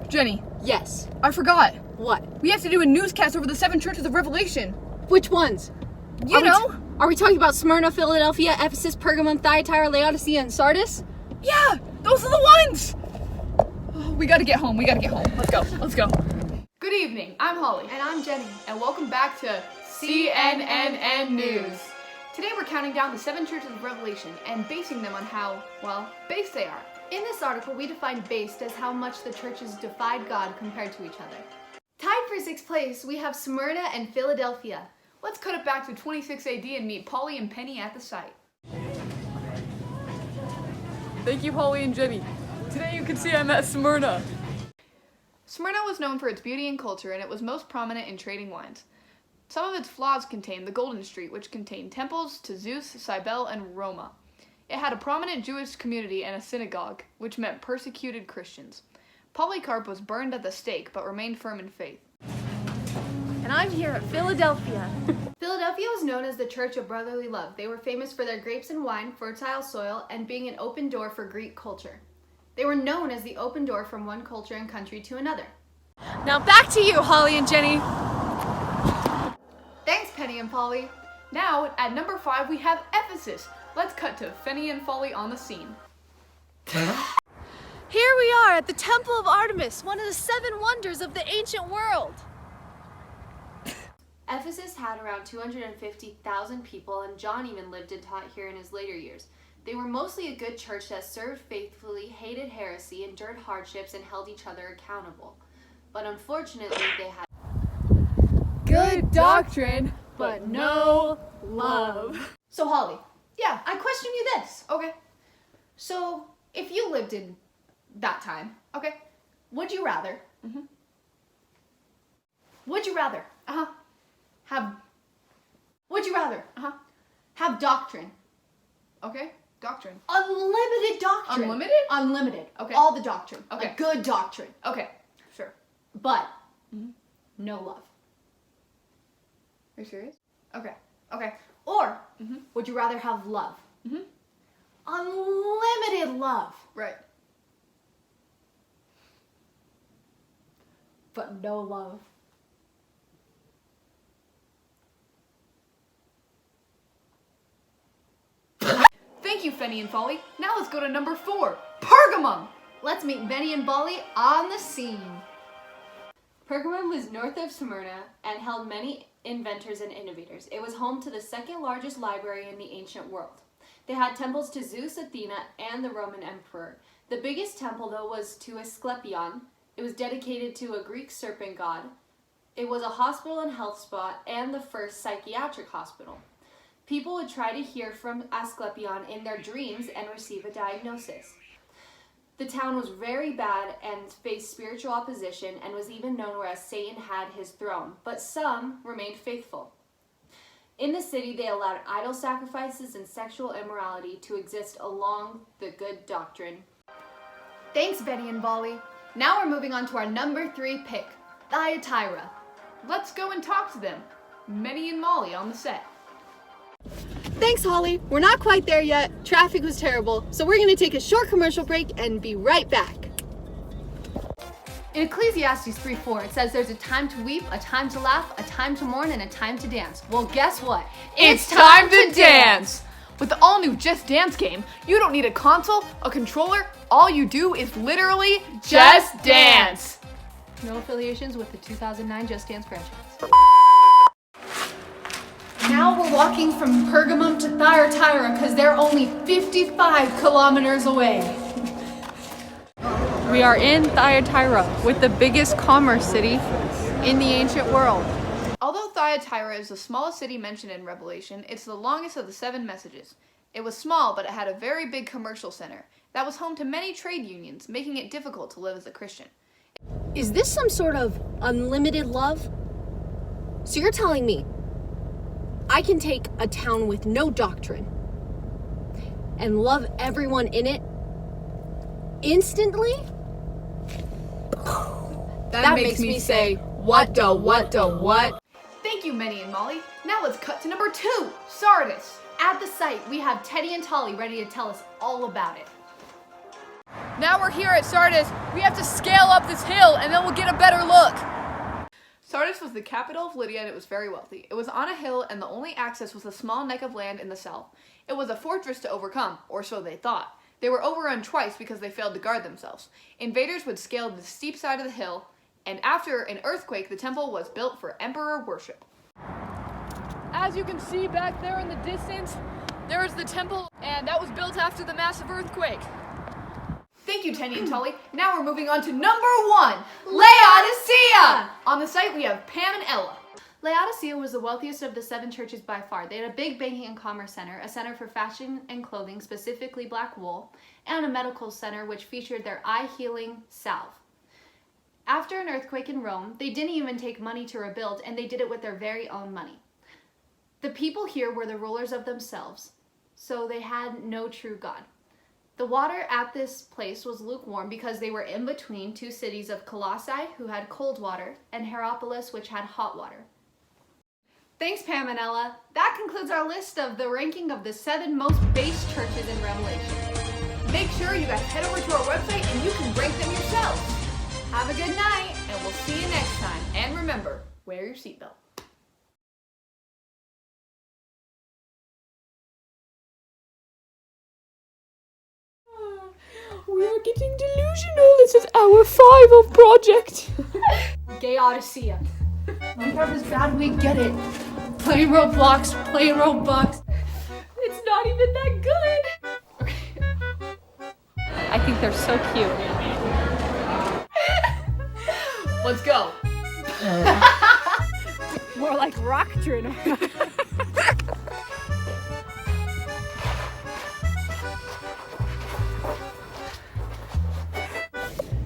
Jenny, Yes. I forgot. What? We have to do a newscast over the 7 churches of Revelation. Which ones? You know? Are we talking about Smyrna, Philadelphia, Ephesus, Pergamum, Thyatira, Laodicea, and Sardis? Yeah, those are the ones. Oh, we gotta get home. Let's go. Good evening. I'm Holly. And I'm Jenny. And welcome back to CNN News. Today we're counting down the 7 churches of Revelation and basing them on how, well, based they are. In this article, we define based as how much the churches defied God compared to each other. Tied for 6th place, we have Smyrna and Philadelphia. Let's cut it back to 26 AD and meet Polly and Penny at the site. Thank you, Holly and Jenny. Today you can see I'm at Smyrna. Smyrna was known for its beauty and culture, and it was most prominent in trading wines. Some of its flaws contained the Golden Street, which contained temples to Zeus, Cybele, and Roma. It had a prominent Jewish community and a synagogue, which meant persecuted Christians. Polycarp was burned at the stake, but remained firm in faith. And I'm here at Philadelphia. Philadelphia was known as the Church of Brotherly Love. They were famous for their grapes and wine, fertile soil, and being an open door for Greek culture. They were known as the open door from one culture and country to another. Now back to you, Holly and Jenny. Thanks, Penny and Polly. Now, at number 5, we have Ephesus. Let's cut to Penny and Polly on the scene. Here we are at the Temple of Artemis, one of the 7 wonders of the ancient world. Ephesus had around 250,000 people, and John even lived and taught here in his later years. They were mostly a good church that served faithfully, hated heresy, endured hardships, and held each other accountable. But unfortunately, they had Good doctrine, but no love. So Holly, Yeah, I question you this. okay, So, if you lived in that time, okay. would you rather? Mhm. Would you rather Uh-huh, have? Would you rather uh-huh. have doctrine? Okay, doctrine. Unlimited doctrine. Unlimited? Unlimited. Okay. All the doctrine. Okay. A good doctrine. Okay, sure. But Mhm. no love. Are you serious? Okay, okay. Or Mhm. would you rather have love? Mhm. Unlimited love, Right. but no love. Thank you, Penny and Polly. Now let's go to number 4, Pergamum. Let's meet Benny and Bolly on the scene. Pergamum was north of Smyrna and held many inventors and innovators. It was home to the second largest library in the ancient world. They had temples to Zeus, Athena, and the Roman emperor. The biggest temple, though, was to Asclepion. It was dedicated to a Greek serpent god. It was a hospital and health spot and the first psychiatric hospital. People would try to hear from Asclepion in their dreams and receive a diagnosis. The town was very bad and faced spiritual opposition and was even known where Satan had his throne, but some remained faithful. In the city, they allowed idol sacrifices and sexual immorality to exist along the good doctrine. Thanks, Benny and Bolly. Now we're moving on to our number 3 pick, Thyatira. Let's go and talk to them. Penny and Molly on the set. Thanks, Holly. We're not quite there yet. Traffic was terrible, so we're going to take a short commercial break and be right back. In Ecclesiastes 3:4, it says there's a time to weep, a time to laugh, a time to mourn, and a time to dance. Well, guess what? It's time to dance! With the all-new Just Dance game, you don't need a console, a controller, all you do is literally just dance! No affiliations with the 2009 Just Dance franchise. Now we're walking from Pergamum to Thyatira because they're only 55 kilometers away. We are in Thyatira, with the biggest commerce city in the ancient world. Although Thyatira is the smallest city mentioned in Revelation, it's the longest of the 7 messages. It was small, but it had a very big commercial center that was home to many trade unions, making it difficult to live as a Christian. Is this some sort of unlimited love? So you're telling me I can take a town with no doctrine and love everyone in it instantly? That makes me say, what? Thank you, Penny and Molly. Now let's cut to number 2, Sardis. At the site, we have Teddy and Tolly ready to tell us all about it. Now we're here at Sardis. We have to scale up this hill and then we'll get a better look. Sardis was the capital of Lydia and it was very wealthy. It was on a hill and the only access was a small neck of land in the south. It was a fortress to overcome, or so they thought. They were overrun twice because they failed to guard themselves. Invaders would scale the steep side of the hill, and after an earthquake, the temple was built for emperor worship. As you can see back there in the distance, there is the temple, and that was built after the massive earthquake. Thank you, Tenny and Tully. Now we're moving on to number 1, Laodicea! On the site we have Pam and Ella. Laodicea was the wealthiest of the 7 churches by far. They had a big banking and commerce center, a center for fashion and clothing, specifically black wool, and a medical center which featured their eye-healing salve. After an earthquake in Rome, they didn't even take money to rebuild, and they did it with their very own money. The people here were the rulers of themselves, so they had no true God. The water at this place was lukewarm because they were in between 2 cities of Colossae, who had cold water, and Hierapolis, which had hot water. Thanks, Pam and Ella. That concludes our list of the ranking of the 7 most base churches in Revelation. Make sure you guys head over to our website and you can rank them yourselves. Have a good night, And we'll see you next time. And remember, wear your seatbelt. We are getting delusional. This is hour 5 of project. Gay Odyssey. Minecraft is bad, we get it. Playing Roblox, playing Roblox. It's not even that good. Okay. I think they're so cute. Let's go. More like Rocktrainer.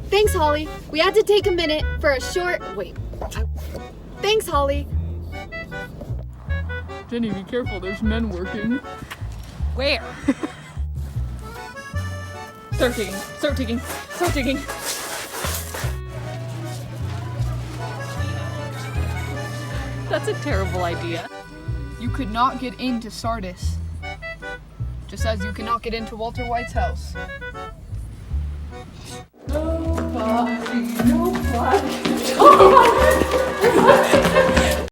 Thanks, Holly. We had to take a minute for a short. Thanks, Holly. Jenny, be careful. There's men working. Where? Start digging. Start digging. Start digging. That's a terrible idea. You could not get into Sardis. Just as you cannot get into Walter White's house. Nobody.